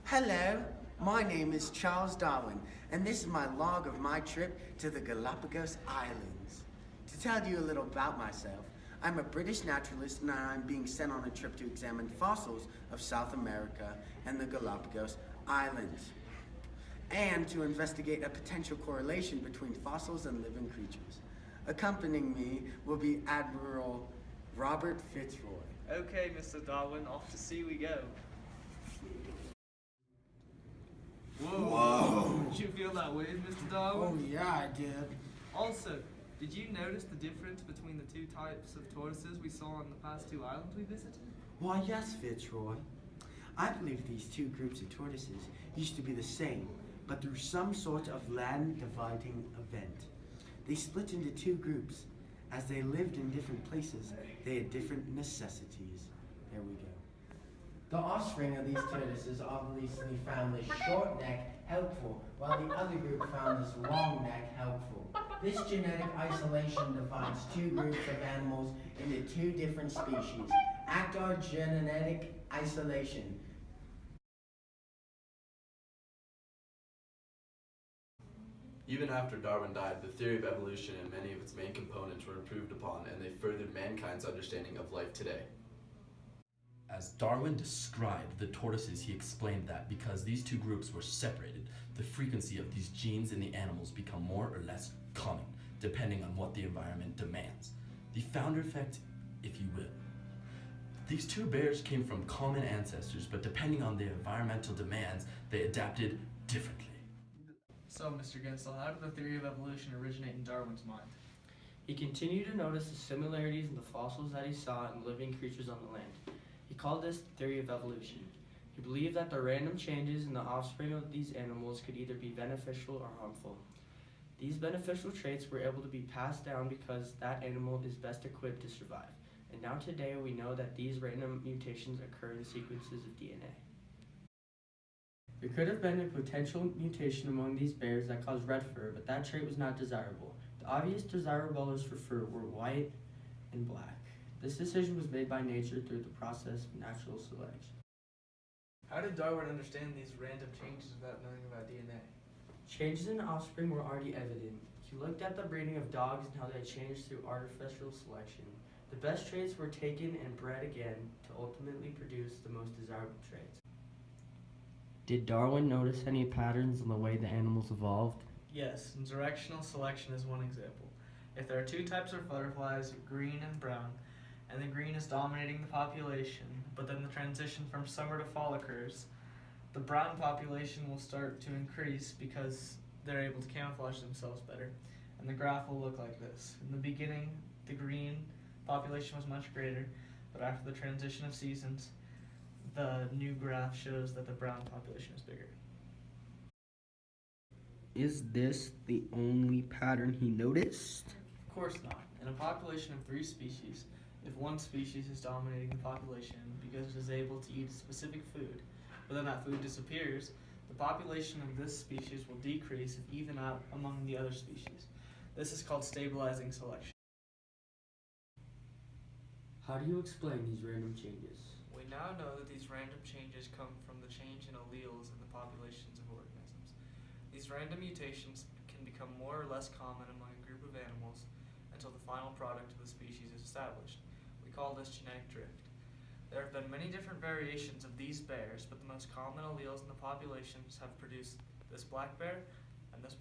Hello, my name is Charles Darwin, and this is my log of my trip to the Galapagos Islands. To tell you a little about myself, I'm a British naturalist and I'm being sent on a trip to examine fossils of South America and the Galapagos Islands, and to investigate a potential correlation between fossils and living creatures. Accompanying me will be Admiral Robert Fitzroy. Okay, Mr. Darwin, off to sea we go. Whoa! Did you feel that wave, Mr. Darwin? Oh yeah, I did. Also, did you notice the difference between the two types of tortoises we saw on the past two islands we visited? Why yes, Fitzroy. I believe these two groups of tortoises used to be the same, but through some sort of land dividing event, they split into two groups. As they lived in different places, they had different necessities. There we go. The offspring of these tortoises obviously found the short neck helpful, while the other group found this long neck helpful. This genetic isolation divides two groups of animals into two different species. Actar genetic isolation. Even after Darwin died, the theory of evolution and many of its main components were improved upon, and they furthered mankind's understanding of life today. As Darwin described the tortoises, he explained that because these two groups were separated, the frequency of these genes in the animals become more or less common, depending on what the environment demands. The founder effect, if you will. These two bears came from common ancestors, but depending on the environmental demands, they adapted differently. So, Mr. Gensel, how did the theory of evolution originate in Darwin's mind? He continued to notice the similarities in the fossils that he saw in living creatures on the land. He called this the theory of evolution. He believed that the random changes in the offspring of these animals could either be beneficial or harmful. These beneficial traits were able to be passed down because that animal is best equipped to survive. And now today we know that these random mutations occur in sequences of DNA. There could have been a potential mutation among these bears that caused red fur, but that trait was not desirable. The obvious desirable colors for fur were white and black. This decision was made by nature through the process of natural selection. How did Darwin understand these random changes without knowing about DNA? Changes in offspring were already evident. He looked at the breeding of dogs and how they changed through artificial selection. The best traits were taken and bred again to ultimately produce the most desirable traits. Did Darwin notice any patterns in the way the animals evolved? Yes, and directional selection is one example. If there are two types of butterflies, green and brown, and the green is dominating the population, but then the transition from summer to fall occurs, the brown population will start to increase because they're able to camouflage themselves better, and the graph will look like this. In the beginning, the green population was much greater, but after the transition of seasons, the new graph shows that the brown population is bigger. Is this the only pattern he noticed? Of course not. In a population of 3 species, if one species is dominating the population because it is able to eat a specific food, but then that food disappears, the population of this species will decrease and even out among the other species. This is called stabilizing selection. How do you explain these random changes? We now know that these random changes come from the change in alleles in the populations of organisms. These random mutations can become more or less common among a group of animals until the final product of the species is established. We call this genetic drift. There have been many different variations of these bears, but the most common alleles in the populations have produced this black bear and this